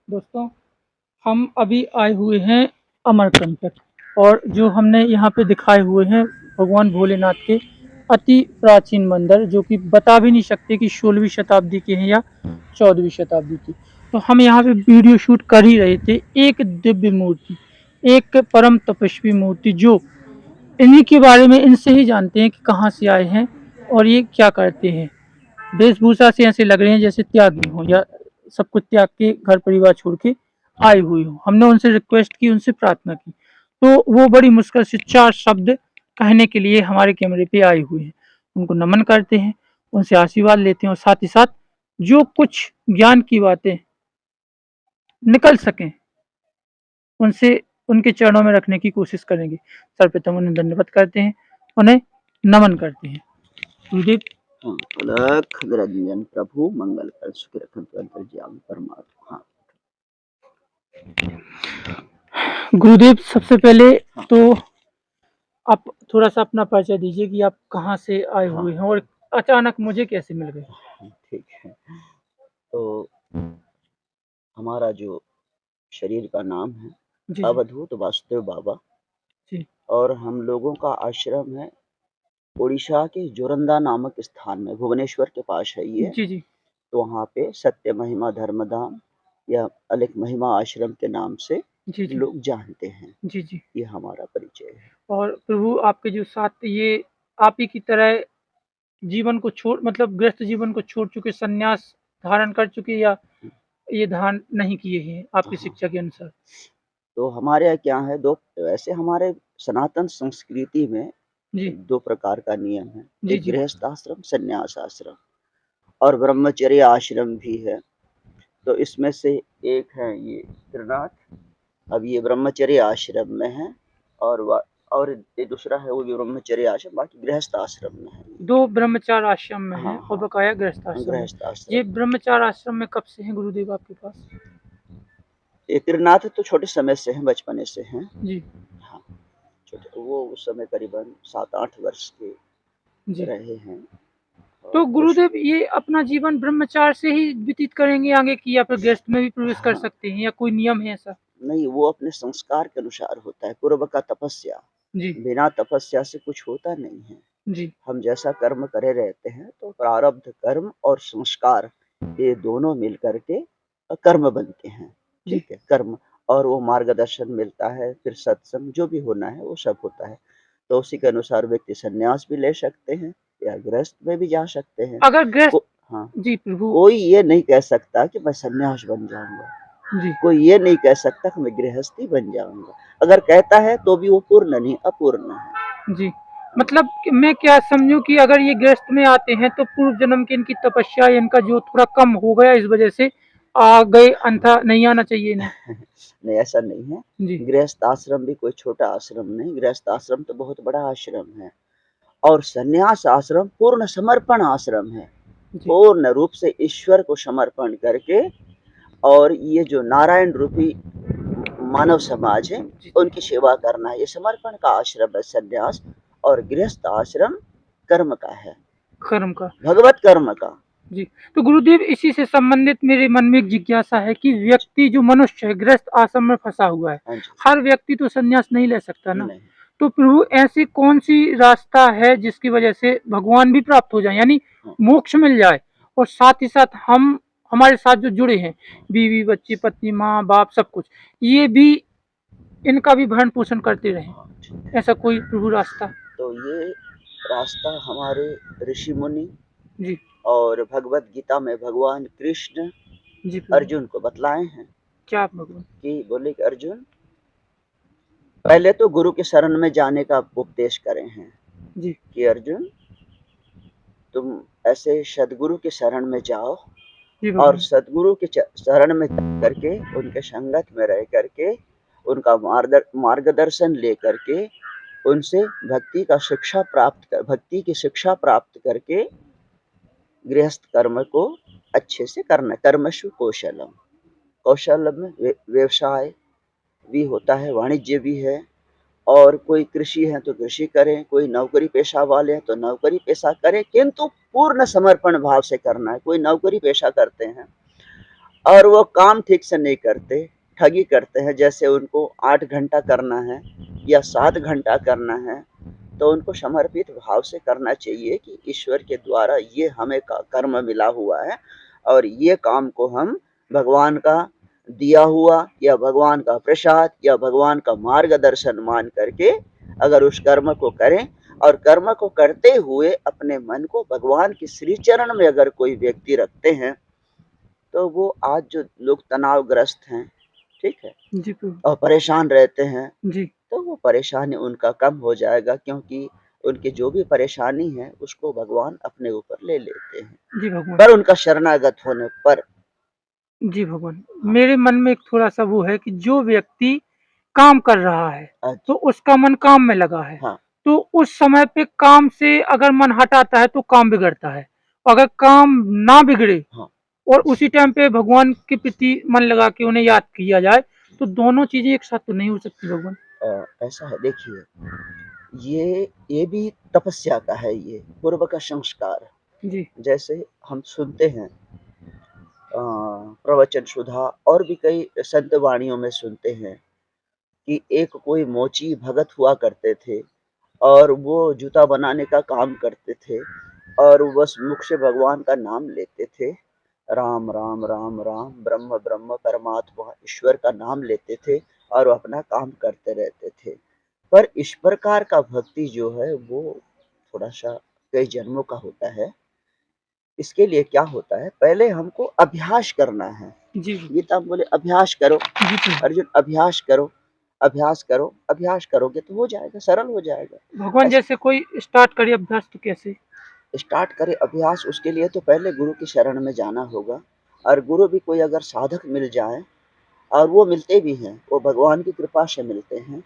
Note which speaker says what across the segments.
Speaker 1: दोस्तों, हम अभी आए हुए हैं अमरकंटक और जो हमने यहाँ पे दिखाए हुए हैं भगवान भोलेनाथ के अति प्राचीन मंदिर जो कि बता भी नहीं सकते कि 16वीं शताब्दी के हैं या 14वीं शताब्दी की। तो हम यहाँ पे वीडियो शूट कर ही रहे थे। एक दिव्य मूर्ति, एक परम तपस्वी मूर्ति जो इन्हीं के बारे में इनसे ही जानते हैं कि कहाँ से आए हैं और ये क्या करते हैं। वेशभूषा से ऐसे लग रहे हैं जैसे त्यागी हों या सब कुछ त्याग के घर परिवार छोड़ के आए हुए हों। हमने उनसे रिक्वेस्ट की, उनसे प्रार्थना की, तो वो बड़ी मुश्किल से 4 शब्द कहने के लिए हमारे कैमरे पे आए हुए हैं। उनको नमन करते हैं, उनसे आशीर्वाद लेते हैं और साथ ही साथ जो कुछ ज्ञान की बातें निकल सकें, उनसे उनके चरणों में रखने की कोशिश करेंगे। सर्वप्रथम उन्हें धन्यवाद करते हैं, उन्हें नमन करते हैं। गुरुदेव
Speaker 2: अलख निरंजन प्रभु मंगल कर सुख रखन अंतर्यामी परमात्मा। हाँ
Speaker 1: गुरुदेव, सबसे पहले तो आप थोड़ा सा अपना परिचय दीजिए कि आप कहाँ से आए हुए हैं और अचानक मुझे कैसे मिल गए।
Speaker 2: ठीक है, तो हमारा जो शरीर का नाम है
Speaker 1: जी जी
Speaker 2: अवधूत वासुदेव बाबा
Speaker 1: जी
Speaker 2: और हम लोगों का आश्रम है उड़ीसा के जोरंदा नामक स्थान में, भुवनेश्वर के पास है ये।
Speaker 1: जी जी
Speaker 2: तो वहाँ पे सत्य महिमा धर्मधाम या अलिख महिमा आश्रम के नाम से
Speaker 1: जी जी
Speaker 2: लोग जानते हैं।
Speaker 1: जी जी।
Speaker 2: ये हमारा परिचय है।
Speaker 1: और प्रभु आपके जो साथ ये आप ही की तरह जीवन को छोड़ मतलब गृहस्थ जीवन को छोड़ चुके, संन्यास धारण कर चुके या ये धारण नहीं किए हैं आपकी
Speaker 2: हाँ,
Speaker 1: शिक्षा के अनुसार।
Speaker 2: तो हमारे यहाँ क्या है, दो वैसे हमारे सनातन संस्कृति में
Speaker 1: जी
Speaker 2: 2 प्रकार का नियम है।
Speaker 1: जी
Speaker 2: एक
Speaker 1: जी
Speaker 2: गृहस्थ आश्रम, संन्यास आश्रम और ब्रह्मचर्य आश्रम भी है। तो इसमें से एक है ये त्रिनाथ, अब ये ब्रह्मचर्य आश्रम में है और ये दूसरा है वो भी ब्रह्मचर्य आश्रम, बाकी गृहस्थ आश्रम में है।
Speaker 1: 2 ब्रह्मचार्य आश्रम में
Speaker 2: हाँ,
Speaker 1: हैं और
Speaker 2: हाँ,
Speaker 1: बकाया गृहस्थ आश्रम में।
Speaker 2: गृहस्थ
Speaker 1: ये
Speaker 2: आश्रम।
Speaker 1: ब्रह्मचार्य आश्रम में कब से हैं गुरुदेव आपके पास?
Speaker 2: ये त्रिनाथ तो छोटे समय से हैं, बचपने से हैं।
Speaker 1: जी
Speaker 2: हाँ, छोटे वो उस समय करीबन 7-8 वर्ष के
Speaker 1: जी।
Speaker 2: रहे हैं।
Speaker 1: तो
Speaker 2: और कुछ
Speaker 1: गुरुदेव ये अपना जीवन ब्रह्मचार्य से ही व्यतीत करेंगे आगे की या फिर गृहस्थ में भी प्रवेश कर
Speaker 2: हाँ,
Speaker 1: सकते हैं या कोई नियम है ऐसा?
Speaker 2: नहीं, वो अपने संस्कार के अनुसार होता है, पूर्व का तपस्या।
Speaker 1: जी
Speaker 2: बिना तपस्या से कुछ होता नहीं है।
Speaker 1: जी
Speaker 2: हम जैसा कर्म करे रहते हैं तो प्रारब्ध कर्म और संस्कार ये दोनों मिल करके कर्म बनते हैं।
Speaker 1: जी
Speaker 2: ठीक है, कर्म और वो मार्गदर्शन मिलता है, फिर सत्संग जो भी होना है वो सब होता है। तो उसी के अनुसार व्यक्ति संन्यास भी ले सकते हैं या गृहस्थ में भी जा सकते हैं।
Speaker 1: अगर गृहस्थ।
Speaker 2: हाँ,
Speaker 1: जी प्रभु।
Speaker 2: कोई ये नहीं कह सकता कि मैं संन्यास बन जाऊंगा,
Speaker 1: जी
Speaker 2: कोई ये नहीं कह सकता कि मैं गृहस्थी बन जाऊंगा। अगर कहता है तो भी वो पूर्ण नहीं, अपूर्ण है।
Speaker 1: जी। मतलब कि मैं क्या समझूं कि अगर ये गृहस्थ में आते हैं तो पूर्व जन्म की इनकी तपस्या इनका जो थोड़ा कम हो गया इस वजह से आ गए, अन्यथा नहीं आना चाहिए इन्हें।
Speaker 2: नहीं, ऐसा नहीं है।
Speaker 1: जी
Speaker 2: गृहस्थ आश्रम भी कोई छोटा आश्रम नहीं, गृहस्थ आश्रम तो बहुत बड़ा आश्रम है और संन्यास आश्रम पूर्ण समर्पण आश्रम है।
Speaker 1: जी
Speaker 2: पूर्ण रूप से ईश्वर को समर्पण करके और ये जो नारायण रूपी मानव समाज है
Speaker 1: जी जी।
Speaker 2: उनकी सेवा करना है। ये समर्पण का आश्रम है संन्यास, और गृहस्थ आश्रम कर्म का है,
Speaker 1: कर्म का।
Speaker 2: भगवत कर्म का।
Speaker 1: जी। तो गुरुदेव इसी से संबंधित मेरे मन में एक जिज्ञासा है कि व्यक्ति जो मनुष्य है गृहस्थ आश्रम में फंसा हुआ है,
Speaker 2: हाँ जी,
Speaker 1: हर व्यक्ति तो संन्यास नहीं ले सकता ना।
Speaker 2: नहीं।
Speaker 1: तो प्रभु ऐसी कौन सी रास्ता है जिसकी वजह से भगवान भी प्राप्त हो जाए यानी
Speaker 2: हाँ,
Speaker 1: मोक्ष मिल जाए और साथ ही साथ हम हमारे साथ जो जुड़े हैं बीवी बच्ची पत्नी माँ बाप सब कुछ ये भी इनका भी भरण पोषण करते रहे,
Speaker 2: हाँ, ठीक।
Speaker 1: ऐसा कोई प्रभु रास्ता?
Speaker 2: तो ये रास्ता हमारे ऋषि मुनि
Speaker 1: जी
Speaker 2: और भगवत गीता में भगवान कृष्ण
Speaker 1: जी प्रभु।
Speaker 2: अर्जुन को बतलाए हैं
Speaker 1: क्या आप भगवान?
Speaker 2: कि बोले कि अर्जुन पहले तो गुरु के शरण में जाने का उपदेश करे हैं
Speaker 1: जी
Speaker 2: कि अर्जुन तुम ऐसे सदगुरु के शरण में जाओ
Speaker 1: जी
Speaker 2: और
Speaker 1: भगवान।
Speaker 2: सदगुरु के शरण में करके उनके संगत में रह करके उनका मार्गदर्शन ले करके उनसे भक्ति की शिक्षा प्राप्त करके गृहस्थ कर्म को अच्छे से करना। कर्मसु कौशलम, कौशल में व्यवसाय भी होता है, वाणिज्य भी है। और कोई कृषि है तो कृषि करें, कोई नौकरी पेशा वाले हैं तो नौकरी पेशा करें, किंतु पूर्ण समर्पण भाव से करना है। कोई नौकरी पेशा करते हैं और वो काम ठीक से नहीं करते, ठगी करते हैं। जैसे उनको 8 घंटा करना है या 7 घंटा करना है, तो उनको समर्पित भाव से करना चाहिए कि ईश्वर के द्वारा ये हमें कर्म मिला हुआ है और ये काम को हम भगवान का दिया हुआ या भगवान का प्रसाद या भगवान का मार्गदर्शन मान करके अगर उस कर्म को करें और कर्म को करते हुए अपने मन को भगवान के श्री चरण में अगर कोई व्यक्ति रखते हैं, तो वो आज जो लोग तनावग्रस्त हैं, ठीक है,
Speaker 1: जी प्रभु।
Speaker 2: और परेशान रहते हैं,
Speaker 1: जी,
Speaker 2: तो वो परेशानी उनका कम हो जाएगा, क्योंकि उनकी जो भी परेशानी है उसको भगवान अपने ऊपर ले लेते हैं,
Speaker 1: जी भगवान।
Speaker 2: पर उनका शरणागत होने पर।
Speaker 1: जी भगवान।
Speaker 2: हाँ,
Speaker 1: मेरे मन में एक थोड़ा-सा वो है कि जो व्यक्ति काम कर रहा है, तो
Speaker 2: अच्छा,
Speaker 1: उसका मन काम में लगा है।
Speaker 2: हाँ,
Speaker 1: तो उस समय पे काम से अगर मन हटाता है तो काम बिगड़ता है। अगर काम ना बिगड़े
Speaker 2: हाँ।
Speaker 1: और उसी टाइम पे भगवान के प्रति मन लगा के उन्हें याद किया जाए, तो दोनों चीज़ें एक साथ तो नहीं हो सकती भगवान।
Speaker 2: ऐसा है, देखिए, ये भी तपस्या का है, ये पूर्व का संस्कार।
Speaker 1: जी,
Speaker 2: जैसे हम सुनते हैं प्रवचन सुधा और भी कई संत वाणियों में सुनते हैं कि एक कोई मोची भगत हुआ करते थे और वो जूता बनाने का काम करते थे और बस मुख से भगवान का नाम लेते थे। राम राम राम राम, ब्रह्म ब्रह्म, परमात्मा ईश्वर का नाम लेते थे और अपना काम करते रहते थे। पर इस प्रकार का भक्ति जो है वो थोड़ा सा कई जन्मों का होता है। इसके लिए क्या होता है, पहले हमको अभ्यास करना है।
Speaker 1: जी,
Speaker 2: गीता में बोले अभ्यास करो,
Speaker 1: जी प्रभु।
Speaker 2: अर्जुन अभ्यास करो, अभ्यास करो, अभ्यास करोगे तो हो जाएगा, सरल हो जाएगा।
Speaker 1: भगवान
Speaker 2: ऐसे
Speaker 1: जैसे कोई स्टार्ट करे अभ्यास तो कैसे?
Speaker 2: स्टार्ट करे अभ्यास, उसके लिए तो पहले गुरु की शरण में जाना होगा। और गुरु भी कोई अगर साधक मिल जाए, और वो मिलते भी हैं, वो भगवान की कृपा से मिलते हैं,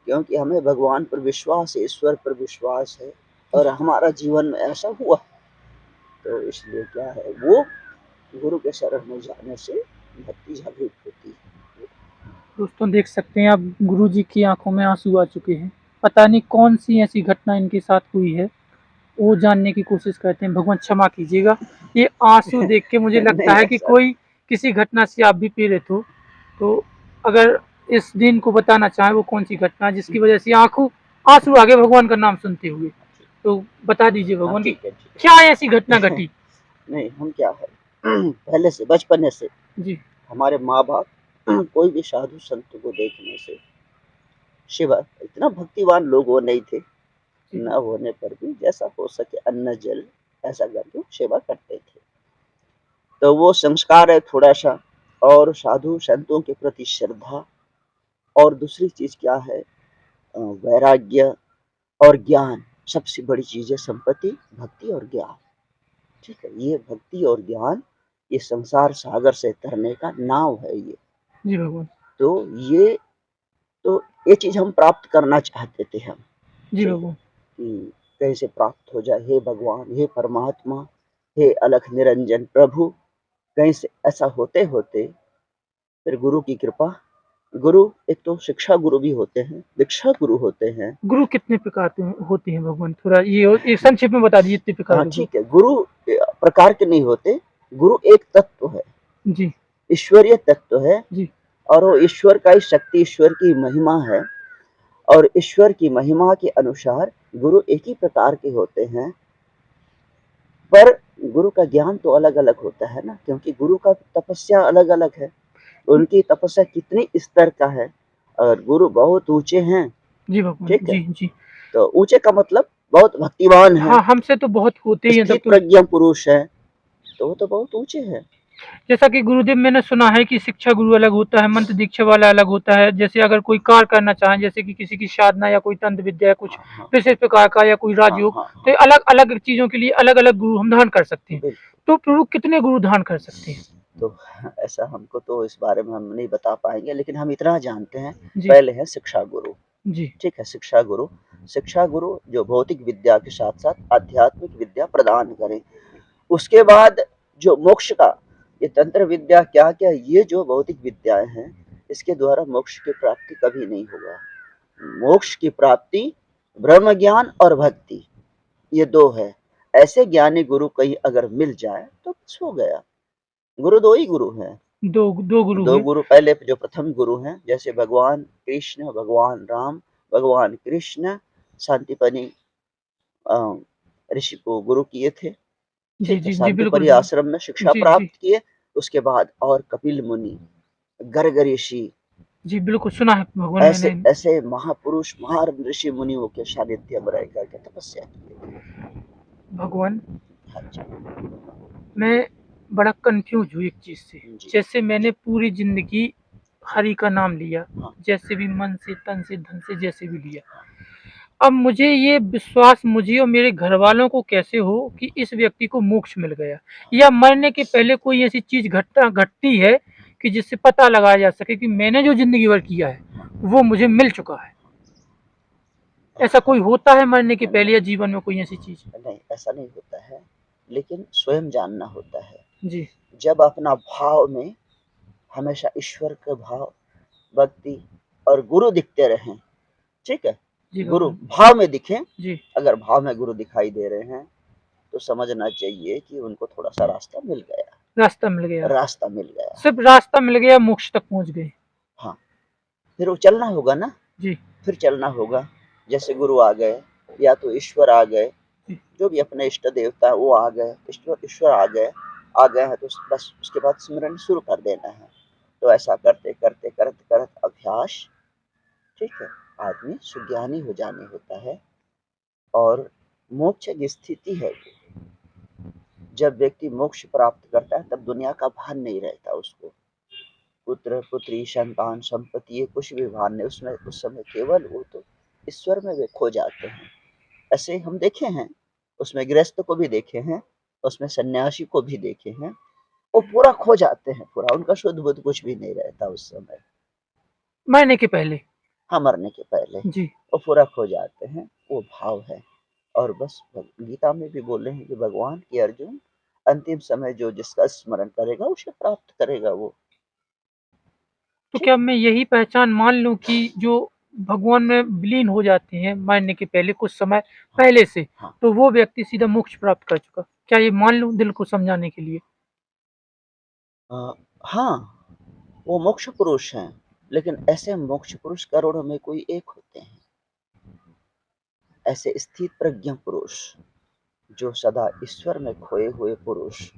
Speaker 2: क्योंकि हमें भगवान पर विश्वास है, ईश्वर पर विश्वास है और
Speaker 1: जी,
Speaker 2: हमारा जीवन में ऐसा हुआ। तो इसलिए क्या है, वो गुरु के शरण में जाने से भक्ति जागृत होती है।
Speaker 1: दोस्तों देख सकते हैं आप गुरुजी की आँखों में आँसू आ चुके हैं। पता नहीं कौन-सी ऐसी घटना इनके साथ हुई है, वो जानने की कोशिश करते हैं। भगवान क्षमा कीजिएगा, ये आँसू देख के मुझे लगता
Speaker 2: नहीं
Speaker 1: है कि
Speaker 2: ऐसा
Speaker 1: कोई किसी घटना से आप भी पीड़ित हो। तो अगर इस दिन को बताना चाहें वो कौन-सी घटना है जिसकी वजह से आँखों आँसू आ गए भगवान का नाम सुनते हुए? तो बता दीजिए
Speaker 2: हाँ,
Speaker 1: भगवान कि
Speaker 2: ठीक है, ठीक
Speaker 1: क्या ऐसी घटना
Speaker 2: है।
Speaker 1: घटी?
Speaker 2: नहीं, हम क्या है, पहले से बचपने से
Speaker 1: जी,
Speaker 2: हमारे माँ-बाप कोई भी साधु संत को देखने से, शिवाय इतना भक्तिवान लोग वो नहीं थे,
Speaker 1: जी,
Speaker 2: न होने पर भी जैसा हो सके अन्न जल ऐसा करके सेवा करते थे। तो वो संस्कार है थोड़ा-सा, और साधु संतों के प्रति श्रद्धा, और दूसरी चीज़ क्या है, वैराग्य और ज्ञान। सबसे बड़ी चीज़ है संपत्ति, भक्ति और ज्ञान। ठीक है? ये भक्ति और ज्ञान, ये संसार सागर से तरने का नाव है ये।
Speaker 1: जी भगवान।
Speaker 2: तो ये तो ये चीज़ हम प्राप्त करना चाहते थे हम,
Speaker 1: जी
Speaker 2: ठीक है?
Speaker 1: भगवान।
Speaker 2: कि कैसे प्राप्त हो जाए, हे भगवान, हे परमात्मा, हे अलख निरंजन प्रभु, कहीं से ऐसा होते-होते फिर गुरु की कृपा। गुरु एक तो शिक्षा गुरु भी होते हैं, दीक्षा गुरु होते हैं।
Speaker 1: गुरु कितने प्रकार के होते हैं भगवान? थोड़ा ये संक्षेप में बता दीजिए इतने प्रकार
Speaker 2: हाँ,
Speaker 1: के गुरु?
Speaker 2: ठीक है, गुरु प्रकार के नहीं होते, गुरु एक तत्व है,
Speaker 1: जी,
Speaker 2: ईश्वरीय तत्व है,
Speaker 1: जी,
Speaker 2: और वो ईश्वर का ही शक्ति, ईश्वर की महिमा है। और ईश्वर की महिमा के अनुसार गुरु एक ही प्रकार के होते हैं, पर गुरु का ज्ञान तो अलग-अलग होता है ना, क्योंकि गुरु का तपस्या अलग-अलग है। उनकी तपस्या कितनी स्तर का है, और गुरु बहुत ऊँचे हैं,
Speaker 1: जी भगवान।
Speaker 2: ठीक है?
Speaker 1: जी, जी।
Speaker 2: तो ऊँचे का मतलब बहुत भक्तिमान हैं,
Speaker 1: हाँ, हमसे तो बहुत होते ही हैं तब
Speaker 2: स्थित
Speaker 1: तो।
Speaker 2: प्रज्ञ पुरुष हैं, तो वो तो बहुत ऊँचे हैं।
Speaker 1: जैसा कि गुरुदेव मैंने सुना है कि शिक्षा गुरु अलग होता है, मंत्र दीक्षा वाला अलग होता है। जैसे अगर कोई कार्य करना चाहे, जैसे कि किसी की साधना या कोई तंत्र विद्या या कुछ
Speaker 2: हाँ, हाँ।
Speaker 1: विशेष प्रकार का या कोई
Speaker 2: हाँ,
Speaker 1: राजयोग,
Speaker 2: हाँ,
Speaker 1: तो
Speaker 2: हाँ।
Speaker 1: अलग-अलग चीज़ों के लिए अलग-अलग गुरु हम धारण कर सकते हैं।
Speaker 2: बिल्कुल।
Speaker 1: तो प्रभु कितने गुरु धारण कर सकते हैं?
Speaker 2: तो ऐसा हमको तो इस बारे में हम नहीं बता पाएँगे, लेकिन हम इतना जानते हैं,
Speaker 1: जी,
Speaker 2: पहले है शिक्षा गुरु,
Speaker 1: जी,
Speaker 2: ठीक है? शिक्षा गुरु, शिक्षा गुरु जो भौतिक विद्या के साथ-साथ आध्यात्मिक विद्या प्रदान करें। उसके बाद जो मोक्ष का, ये तंत्र विद्या क्या-क्या, ये जो भौतिक विद्याएँ हैं, इसके द्वारा मोक्ष की प्राप्ति कभी नहीं होगा। मोक्ष की प्राप्ति ब्रह्म ज्ञान और भक्ति, ये 2 है। ऐसे ज्ञानी गुरु कहीं अगर मिल जाए तो बस हो गया। गुरु 2 ही गुरु हैं,
Speaker 1: दो गुरु
Speaker 2: दो
Speaker 1: हुए।
Speaker 2: गुरु पहले जो प्रथम गुरु हैं, जैसे भगवान कृष्ण, भगवान राम, भगवान कृष्ण शांतिपनी ऋषि को गुरु किए थे।
Speaker 1: जी,
Speaker 2: ठीक है,
Speaker 1: जी, जी, बिल्कुल,
Speaker 2: शांतिपनी
Speaker 1: बिल्कुल।
Speaker 2: आश्रम में शिक्षा
Speaker 1: जी, जी।
Speaker 2: प्राप्त किए। उसके बाद और कपिल मुनि, गर्ग ऋषि,
Speaker 1: जी, बिल्कुल सुना है भगवान
Speaker 2: ऐसे
Speaker 1: मैंने।
Speaker 2: ऐसे महापुरुष, महान ऋषि मुनियों के सानिध्य में रह करके तपस्या की थी।
Speaker 1: भगवान,
Speaker 2: हाँ जी।
Speaker 1: मैं बड़ा कंफ्यूज हूँ एक चीज़ से।
Speaker 2: जी।
Speaker 1: जैसे मैंने पूरी ज़िंदगी हरि का नाम लिया,
Speaker 2: हाँ।
Speaker 1: जैसे भी मन से, तन से, धन से जैसे भी लिया। अब मुझे ये विश्वास मुझे और मेरे घरवालों को कैसे हो कि इस व्यक्ति को मोक्ष मिल गया, या मरने के पहले कोई ऐसी चीज़ घटती है कि जिससे पता लगाया जा सके कि मैंने जो ज़िंदगी भर किया है, वो मुझे मिल चुका है। ऐसा कोई होता है मरने के पहले या जीवन में कोई ऐसी चीज़?
Speaker 2: नहीं, ऐसा नहीं होता है, लेकिन स्वयं जानना होता है।
Speaker 1: जी,
Speaker 2: जब अपना भाव में हमेशा ईश्वर का भाव, भक्ति और गुरु दिखते रहें, ठीक है?
Speaker 1: जी
Speaker 2: गुरु
Speaker 1: भगवान।
Speaker 2: भाव में दिखें,
Speaker 1: जी,
Speaker 2: अगर भाव में गुरु दिखाई दे रहे हैं, तो समझना चाहिए कि उनको थोड़ा-सा रास्ता मिल गया,
Speaker 1: रास्ता मिल गया।
Speaker 2: रास्ता मिल गया है।
Speaker 1: सिर्फ़ रास्ता मिल गया, मोक्ष तक पहुँच गए।
Speaker 2: हाँ, फिर वो चलना होगा ना,
Speaker 1: जी,
Speaker 2: फिर चलना होगा। जैसे गुरु आ गए, या तो ईश्वर आ गए,
Speaker 1: जी।
Speaker 2: जो भी अपने इष्ट देवता वो आ गए, ईश्वर आ गए हैं, तो बस उसके बाद सिमरन शुरू कर देना है। तो ऐसा करते करते करते करते अभ्यास, ठीक है, आदमी सुज्ञानी हो जाने होता है। और मोक्ष की स्थिति है वो, जब व्यक्ति मोक्ष प्राप्त करता है तब दुनिया का भान नहीं रहता उसको। पुत्र पुत्री संतान संपत्ति ये कुछ भी भान नहीं उसमें, उस समय केवल वो तो ईश्वर में वे खो जाते हैं। ऐसे हम देखे हैं, उसमें गृहस्थ को भी देखे हैं, उसमें सन्यासी को भी देखे हैं। वो पूरा खो जाते हैं, पूरा उनका शुद्ध बुद्ध कुछ भी नहीं रहता उस समय।
Speaker 1: मरने के पहले।
Speaker 2: हाँ, मरने के पहले
Speaker 1: जी,
Speaker 2: वो पूरा खो जाते हैं, वो भाव है। और बस गीता में भी बोले हैं कि भगवान कि अर्जुन, अंतिम समय जो जिसका स्मरण करेगा उसे प्राप्त करेगा वो।
Speaker 1: तो
Speaker 2: ठीक
Speaker 1: क्या
Speaker 2: है।
Speaker 1: मैं यही पहचान मान लूँ कि जो भगवान में विलीन हो जाते हैं मरने के पहले कुछ समय
Speaker 2: हाँ।
Speaker 1: पहले से,
Speaker 2: हाँ।
Speaker 1: तो वो व्यक्ति सीधा मोक्ष प्राप्त कर चुका? क्या ये मान लूँ दिल को समझाने के लिए?
Speaker 2: हाँ, वो मोक्ष पुरुष हैं, लेकिन ऐसे मोक्ष पुरुष करोड़ों में कोई एक होते हैं। ऐसे स्थित प्रज्ञ पुरुष, जो सदा ईश्वर में खोए हुए पुरुष,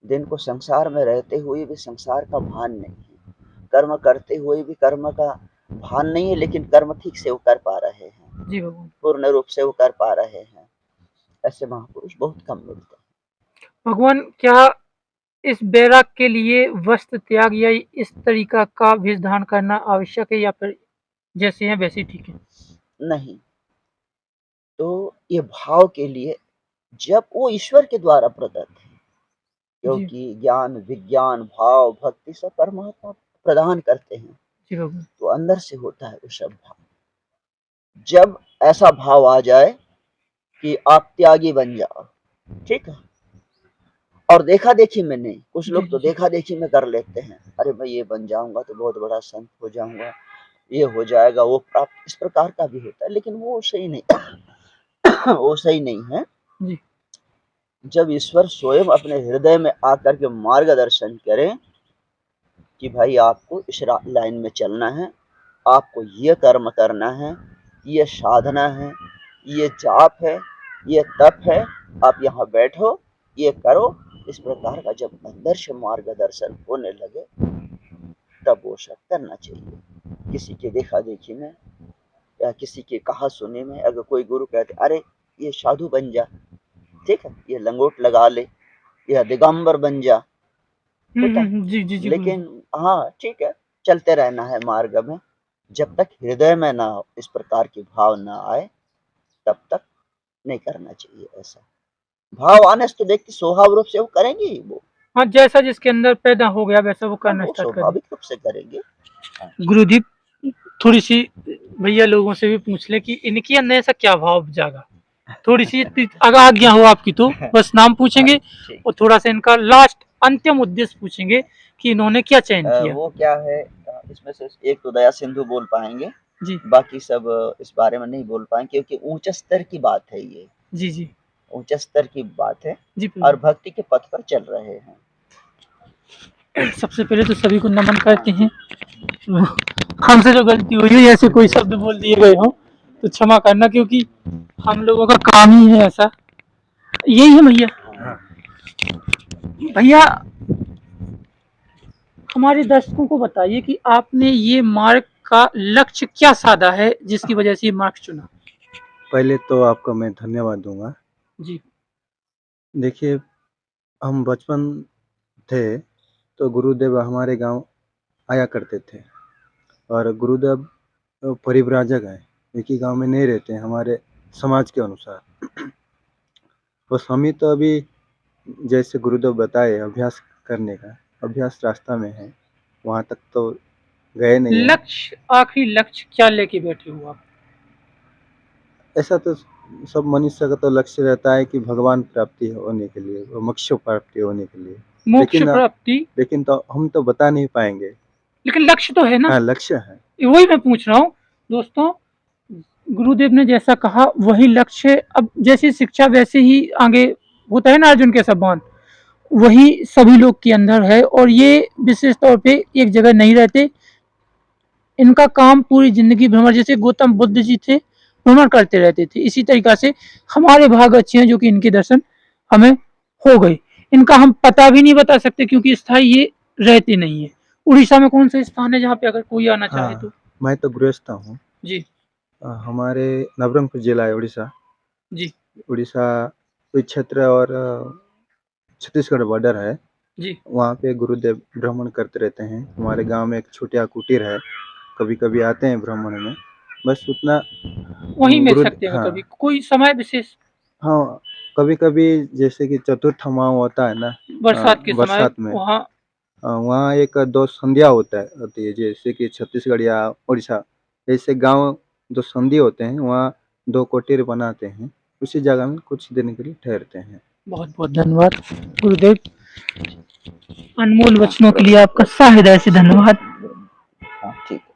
Speaker 2: जिनको संसार में रहते हुए भी संसार का भान नहीं है, कर्म करते हुए भी कर्म का भान नहीं है, लेकिन कर्म ठीक से वो कर पा रहे हैं,
Speaker 1: जी भगवान।
Speaker 2: पूर्ण रूप से वो कर पा रहे हैं। ऐसे महापुरुष बहुत कम मिलते हैं।
Speaker 1: भगवान, क्या इस बैराग के लिए वस्त्र त्याग या इस तरीका का वेश धारण करना आवश्यक है, या फिर जैसे हैं वैसे ही ठीक है?
Speaker 2: नहीं, तो ये भाव के लिए, जब वो ईश्वर के द्वारा प्रदत्त है,
Speaker 1: जी,
Speaker 2: क्योंकि ज्ञान, विज्ञान, भाव, भक्ति सब परमात्मा प्रदान करते हैं,
Speaker 1: जी भगवान।
Speaker 2: तो अंदर से होता है वो सब भाव। जब ऐसा भाव आ जाए कि आप त्यागी बन जाओ, ठीक है, और देखा-देखी में नहीं, कुछ
Speaker 1: जी,
Speaker 2: लोग तो
Speaker 1: जी।
Speaker 2: देखा-देखी में कर लेते हैं। अरे मैं ये बन जाऊँगा तो बहुत बड़ा संत हो जाऊँगा, ये हो जाएगा, वो प्राप्त, इस प्रकार का भी होता है, लेकिन वो सही नहीं वो सही नहीं है।
Speaker 1: जी,
Speaker 2: जब ईश्वर स्वयं अपने हृदय में आकर के मार्गदर्शन करें कि भाई आपको इस लाइन में चलना है, आपको ये कर्म करना है, ये साधना है, ये जाप है, ये तप है, आप यहाँ बैठो, ये करो। इस प्रकार का जब अंदर से मार्गदर्शन होने लगे, तब वो सब करना चाहिए। किसी के देखा देखी में या किसी के कहा सुने में अगर कोई गुरु कहते अरे ये साधु बन जा, ठीक है, ये लंगोट लगा ले, या दिगंबर बन जा, होता है।
Speaker 1: जी, जी, जी,
Speaker 2: लेकिन
Speaker 1: गुरुजी।
Speaker 2: हाँ, ठीक है, चलते रहना है मार्ग में। जब तक हृदय में ना इस प्रकार की भाव ना आए, तब तक नहीं करना चाहिए ऐसा। भाव आने से तो व्यक्ति स्वभाव रूप से वो करेंगे ही वो।
Speaker 1: हाँ, जैसा जिसके अंदर पैदा हो गया वैसा वो
Speaker 2: हाँ,
Speaker 1: करना
Speaker 2: वो
Speaker 1: स्टार्ट कर दे।
Speaker 2: स्वाभाविक रूप से करेंगे। हाँ।
Speaker 1: गुरुजी, थोड़ी-सी भैया लोगों से भी पूछ लें कि इनके अंदर ऐसा क्या भाव जागा? थोड़ी-सी अगर आज्ञा हो आपकी तो बस नाम
Speaker 2: हाँ,
Speaker 1: पूछेंगे
Speaker 2: ठीक।
Speaker 1: और थोड़ा-सा इनका लास्ट अंतिम उद्देश्य पूछेंगे कि इन्होंने क्या चयन किया?
Speaker 2: वो क्या है, इसमें से एक तो दया सिंधु बोल पाएँगे,
Speaker 1: जी,
Speaker 2: बाकी सब इस बारे में नहीं बोल पाएँगे, क्योंकि ऊँच स्तर की बात है ये,
Speaker 1: जी, जी।
Speaker 2: ऊँच स्तर की बात है
Speaker 1: जी,
Speaker 2: और
Speaker 1: प्रभु।
Speaker 2: भक्ति के पथ पर चल रहे हैं।
Speaker 1: सबसे पहले तो सभी को नमन करते हैं। हमसे जो गलती हुई है, ऐसे कोई शब्द बोल दिए गए हो तो क्षमा करना, क्योंकि हम लोगों का काम ही है ऐसा। यही है भैया। भैया, हमारे दर्शकों को बताइए कि आपने ये मार्ग का लक्ष्य क्या साधा है जिसकी वजह से ये मार्ग चुना?
Speaker 3: पहले तो आपका मैं धन्यवाद दूंगा।
Speaker 1: जी।
Speaker 3: देखिए, हम बचपन थे तो गुरुदेव हमारे गांव आया करते थे, और गुरुदेव परिव्राजक हैं, एक ही गांव में नहीं रहते हैं हमारे समाज के अनुसार। बस हम ही तो अभी जैसे गुरुदेव बताए अभ्यास करने का, अभ्यास रास्ता में है, वहाँ तक तो गए नहीं है।
Speaker 1: लक्ष्य, आखिरी लक्ष्य क्या लेके बैठे हो आप?
Speaker 3: ऐसा तो सब मनुष्य का तो लक्ष्य रहता है कि भगवान प्राप्ति होने के लिए, मोक्ष प्राप्ति होने के लिए,
Speaker 1: मोक्ष प्राप्ति।
Speaker 3: लेकिन तो हम तो बता नहीं पाएंगे।
Speaker 1: लेकिन लक्ष्य तो है ना?
Speaker 3: हाँ, लक्ष्य है।
Speaker 1: वही मैं पूछ रहा हूँ दोस्तों। गुरुदेव ने जैसा कहा वही लक्ष्य है। अब जैसी शिक्षा वैसे ही आगे होता है ना, अर्जुन के समान, वही सभी लोग के अंदर है। और ये विशेष तौर पे एक जगह नहीं रहते, इनका काम पूरी जिंदगी भ्रमण, जैसे गौतम बुद्ध जी थे, भ्रमण करते रहते थे। इसी तरीका से हमारे भाग अच्छे हैं जो कि इनके दर्शन हमें हो गए। इनका हम पता भी नहीं बता सकते क्योंकि स्थायी ये रहते नहीं है। उड़ीसा में कौन सा स्थान है जहाँ पे अगर कोई आना चाहे तो?
Speaker 3: मैं तो गृहस्थ हूँ
Speaker 1: जी।
Speaker 3: हमारे नवरंगपुर जिला है, उड़ीसा।
Speaker 1: जी।
Speaker 3: उड़ीसा कोई क्षेत्र और छत्तीसगढ़ बॉर्डर है
Speaker 1: जी।
Speaker 3: वहाँ पे गुरुदेव भ्रमण करते रहते हैं। हमारे गांव में एक छोटा कुटीर है, कभी कभी आते हैं भ्रमण में, बस उतना।
Speaker 1: वहीं मिल सकते हैं कभी कोई समय विशेष?
Speaker 3: हाँ, कभी कभी जैसे कि चतुर्थ माह होता है ना,
Speaker 1: बरसात के समय
Speaker 3: बरसात में वहाँ एक दो संध्या होती है, जैसे कि छत्तीसगढ़ या उड़ीसा ऐसे गांव जो संधि होते हैं वहाँ दो कुटीर बनाते हैं, उसी जगह में कुछ दिन के लिए ठहरते हैं।
Speaker 1: बहुत बहुत धन्यवाद गुरुदेव, अनमोल वचनों के लिए आपका साहृदय से धन्यवाद।
Speaker 2: हाँ, ठीक है।